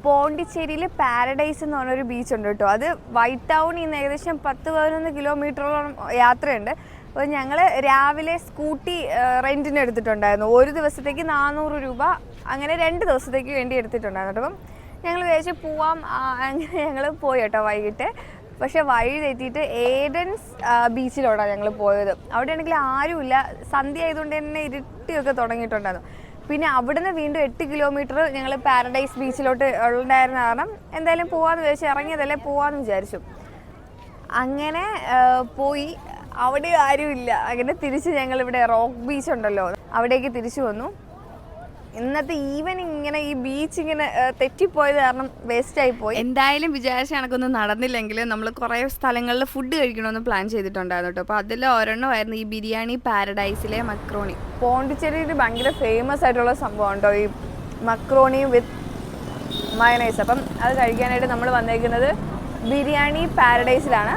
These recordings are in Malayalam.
പോണ്ടിച്ചേരിയിൽ പാരഡൈസ് എന്ന് പറഞ്ഞൊരു ബീച്ചുണ്ട് കേട്ടോ. അത് വൈറ്റ് ടൗണിൽ നിന്ന് ഏകദേശം 10-11 കിലോമീറ്ററോളം യാത്രയുണ്ട്. അപ്പോൾ ഞങ്ങൾ രാവിലെ സ്കൂട്ടി റെൻറ്റിന് എടുത്തിട്ടുണ്ടായിരുന്നു. ഒരു ദിവസത്തേക്ക് 400 രൂപ, അങ്ങനെ 2 ദിവസത്തേക്ക് വേണ്ടി എടുത്തിട്ടുണ്ടായിരുന്നു. അപ്പം ഞങ്ങൾ വിചാരിച്ച് പോവാം, അങ്ങനെ ഞങ്ങൾ പോയി കേട്ടോ വൈകിട്ട്. പക്ഷെ വഴി തെറ്റിയിട്ട് ഏഡൻസ് ബീച്ചിലോട്ടാണ് ഞങ്ങൾ പോയത്. അവിടെ ആണെങ്കിൽ ആരുമില്ല, സന്ധ്യ ആയതുകൊണ്ട് തന്നെ ഇരുട്ടിയൊക്കെ തുടങ്ങിയിട്ടുണ്ടായിരുന്നു. പിന്നെ അവിടുന്ന് വീണ്ടും 8 കിലോമീറ്റർ ഞങ്ങൾ പാരഡൈസ് ബീച്ചിലോട്ട് ഉണ്ടായിരുന്ന കാരണം എന്തായാലും പോകാമെന്ന് വിചാരിച്ചു, ഇറങ്ങിയതല്ലേ പോകാമെന്ന് വിചാരിച്ചു. അങ്ങനെ പോയി, അവിടെ ആരുമില്ല. അങ്ങനെ തിരിച്ച് ഞങ്ങളിവിടെ റോക്ക് ബീച്ച് ഉണ്ടല്ലോ, അവിടേക്ക് തിരിച്ചു വന്നു. ഇന്നത്തെ ഈവനിങ് ഇങ്ങനെ ഈ ബീച്ച് ഇങ്ങനെ തെറ്റിപ്പോയത് കാരണം വേസ്റ്റായി പോയി. എന്തായാലും വിചാരിച്ച കണക്കൊന്നും നടന്നില്ലെങ്കിൽ നമ്മൾ കുറേ സ്ഥലങ്ങളിൽ ഫുഡ് കഴിക്കണമെന്ന് പ്ലാൻ ചെയ്തിട്ടുണ്ടായിരുന്നു കേട്ടോ. അപ്പോൾ അതിൽ ഒരെണ്ണമായിരുന്നു ഈ ബിരിയാണി പാരഡൈസിലെ മക്രോണി. പോണ്ടിച്ചേരിയിൽ ഭയങ്കര ഫേമസ് ആയിട്ടുള്ള സംഭവം ഉണ്ടോ ഈ മക്രോണി വിത്ത് മയണൈസ്. അപ്പം അത് കഴിക്കാനായിട്ട് നമ്മൾ വന്നേക്കുന്നത് ബിരിയാണി പാരഡൈസിലാണ്.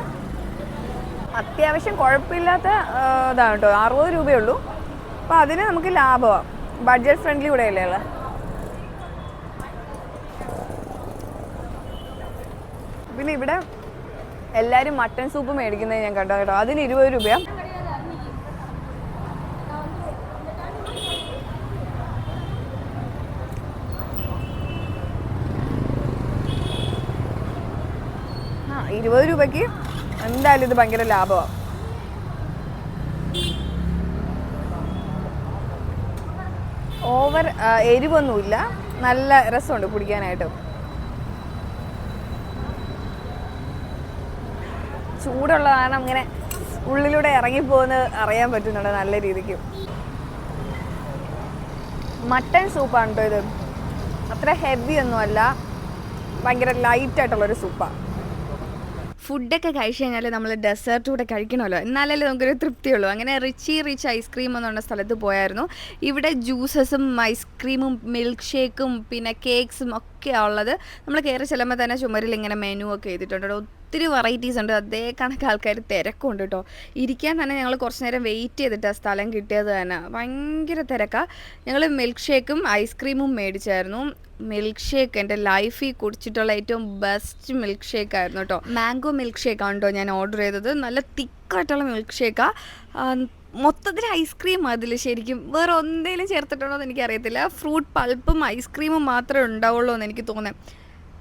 അത്യാവശ്യം കുഴപ്പമില്ലാത്ത ഇതാണ് കേട്ടോ, 60 രൂപയുള്ളൂ. അപ്പോൾ അതിന് നമുക്ക് ലാഭമാണ്, ബഡ്ജറ്റ് ഫ്രണ്ട്ലി കൂടെ അല്ലേ ഉള്ളത്. പിന്നെ ഇവിടെ എല്ലാവരും മട്ടൻ സൂപ്പ് മേടിക്കുന്നത് ഞാൻ കണ്ടോ കേട്ടോ. അതിന് 20 രൂപയാണ്. ആ 20 രൂപയ്ക്ക് എന്തായാലും ഇത് ഭയങ്കര ലാഭമാണ്. ഓവർ എരിവൊന്നുമില്ല, നല്ല രസമുണ്ട് കുടിക്കാനായിട്ട്. ചൂടുള്ള കാരണം ഇങ്ങനെ ഉള്ളിലൂടെ ഇറങ്ങിപ്പോകുന്നത് അറിയാൻ പറ്റുന്നുണ്ട് നല്ല രീതിക്ക്. മട്ടൻ സൂപ്പാണ് കേട്ടോ ഇത്, അത്ര ഹെവി ഒന്നുമല്ല, ഭയങ്കര ലൈറ്റായിട്ടുള്ളൊരു സൂപ്പാണ്. ഫുഡൊക്കെ കഴിച്ച് കഴിഞ്ഞാൽ നമ്മൾ ഡെസേർട്ട് കൂടെ കഴിക്കണമല്ലോ, എന്നാലല്ലേ നമുക്കൊരു തൃപ്തിയുള്ളൂ. അങ്ങനെ റിച്ച് ഐസ്ക്രീം എന്ന് പറഞ്ഞ സ്ഥലത്ത് പോയായിരുന്നു. ഇവിടെ ജ്യൂസസും ഐസ്ക്രീമും മിൽക്ക് ഷേക്കും പിന്നെ കേക്ക്സും ഒക്കെയാണ് ഉള്ളത്. നമ്മൾ കയറി ചെല്ലുമ്പോൾ തന്നെ ചുമരിൽ ഇങ്ങനെ മെനു ഒക്കെ ചെയ്തിട്ടുണ്ട്. ഒത്തിരി വെറൈറ്റീസ് ഉണ്ട്, അതേ കണക്ക് ആൾക്കാർ തിരക്കുണ്ട് കേട്ടോ. ഇരിക്കാൻ തന്നെ ഞങ്ങൾ കുറച്ച് നേരം വെയിറ്റ് ചെയ്തിട്ടാണ് സ്ഥലം കിട്ടിയത് തന്നെ, ഭയങ്കര തിരക്കാണ്. ഞങ്ങൾ മിൽക്ക് ഷേക്കും ഐസ്ക്രീമും മേടിച്ചായിരുന്നു. മിൽക്ക് ഷേക്ക് എൻ്റെ ലൈഫിൽ കുടിച്ചിട്ടുള്ള ഏറ്റവും ബെസ്റ്റ് മിൽക്ക് ഷേക്ക് ആയിരുന്നു കേട്ടോ. മാംഗോ മിൽക്ക് ഷേക്കാണ് കേട്ടോ ഞാൻ ഓർഡർ ചെയ്തത്. നല്ല തിക്കായിട്ടുള്ള മിൽക്ക് ഷേക്കാണ്. മൊത്തത്തിൽ ഐസ്ക്രീം അതിൽ ശരിക്കും വേറെ എന്തെങ്കിലും ചേർത്തിട്ടുണ്ടോ എന്ന് എനിക്കറിയത്തില്ല. ഫ്രൂട്ട് പൾപ്പും ഐസ്ക്രീമും മാത്രമേ ഉണ്ടാവുള്ളൂ എന്ന് എനിക്ക് തോന്നുന്നത്.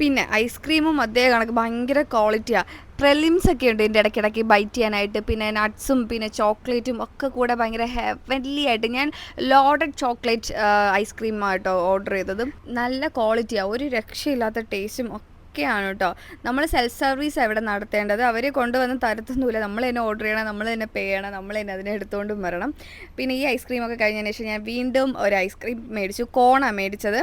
പിന്നെ ഐസ്ക്രീമും അതേ കണക്ക് ഭയങ്കര ക്വാളിറ്റിയാണ്. പ്രെലിംസ് ഒക്കെ ഉണ്ട് ഇതിൻ്റെ ഇടയ്ക്കിടയ്ക്ക് ബൈറ്റ് ചെയ്യാനായിട്ട്. പിന്നെ നട്ട്സും പിന്നെ ചോക്ലേറ്റും ഒക്കെ കൂടെ ഭയങ്കര ഹെവൻലി ആയിട്ട്. ഞാൻ ലോഡഡ് ചോക്ലേറ്റ് ഐസ്ക്രീമായിട്ടോ ഓർഡർ ചെയ്തത്. നല്ല ക്വാളിറ്റിയാണ്, ഒരു രക്ഷയില്ലാത്ത ടേസ്റ്റും ഒക്കെയാണ് കേട്ടോ. നമ്മൾ സെൽഫ് സർവീസ് ഇവിടെ നടത്തേണ്ടത്, അവർ കൊണ്ടുവന്ന് തരത്തൊന്നുമില്ല. നമ്മൾ തന്നെ ഓർഡർ ചെയ്യണം, നമ്മൾ തന്നെ പേ ചെയ്യണം, നമ്മൾ തന്നെ അതിനെ എടുത്തുകൊണ്ടും വരണം. പിന്നെ ഈ ഐസ്ക്രീമൊക്കെ കഴിഞ്ഞതിന് ശേഷം ഞാൻ വീണ്ടും ഒരു ഐസ്ക്രീം മേടിച്ചു. കോണാണ് മേടിച്ചത്,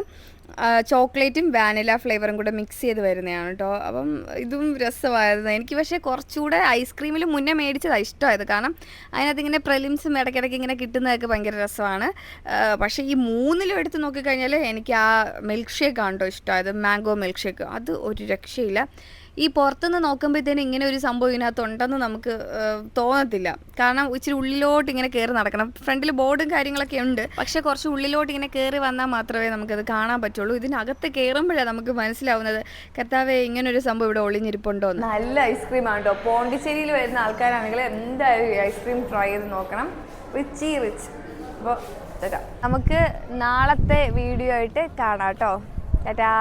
ചോക്ലേറ്റും വാനില ഫ്ലേവറും കൂടെ മിക്സ് ചെയ്ത് വരുന്നതാണ് കേട്ടോ. അപ്പം ഇതും രസമായിരുന്നു എനിക്ക്. പക്ഷേ കുറച്ചുകൂടെ ഐസ്ക്രീമിൽ മുന്നേ മേടിച്ചതാണ് ഇഷ്ടമായത്, കാരണം അതിനകത്ത് ഇങ്ങനെ പ്രിലിംസും ഇടയ്ക്കിടയ്ക്ക് ഇങ്ങനെ കിട്ടുന്നതൊക്കെ ഭയങ്കര രസമാണ്. പക്ഷേ ഈ മൂന്നിലും എടുത്ത് നോക്കിക്കഴിഞ്ഞാൽ എനിക്ക് ആ മിൽക്ക് ഷേക്കാണ് കേട്ടോ ഇഷ്ടമായത്, മാംഗോ മിൽക്ക് ഷേക്ക്. അത് ഒരു രക്ഷയില്ല. ഈ പുറത്തുനിന്ന് നോക്കുമ്പോഴത്തേനും ഇങ്ങനെ ഒരു സംഭവം ഇതിനകത്തുണ്ടെന്ന് നമുക്ക് തോന്നത്തില്ല, കാരണം ഇച്ചിരി ഉള്ളിലോട്ട് ഇങ്ങനെ കയറി നടക്കണം. ഫ്രണ്ടിൽ ബോർഡും കാര്യങ്ങളൊക്കെ ഉണ്ട്, പക്ഷെ കുറച്ച് ഉള്ളിലോട്ട് ഇങ്ങനെ കയറി വന്നാൽ മാത്രമേ നമുക്കത് കാണാൻ പറ്റുള്ളൂ. ഇതിനകത്ത് കയറുമ്പോഴാണ് നമുക്ക് മനസ്സിലാവുന്നത് കർത്താവേ ഇങ്ങനൊരു സംഭവം ഇവിടെ ഒളിഞ്ഞിരിപ്പുണ്ടോ. നല്ല ഐസ്ക്രീമാണ് കേട്ടോ. പോണ്ടിച്ചേരിയിൽ വരുന്ന ആൾക്കാരാണെങ്കിൽ എന്തായാലും ഈ ഐസ്ക്രീം ട്രൈ ചെയ്ത് നോക്കണം. റിച്ച്. അപ്പോൾ നമുക്ക് നാളത്തെ വീഡിയോ ആയിട്ട് കാണാം കേട്ടോ. ടാറ്റാ.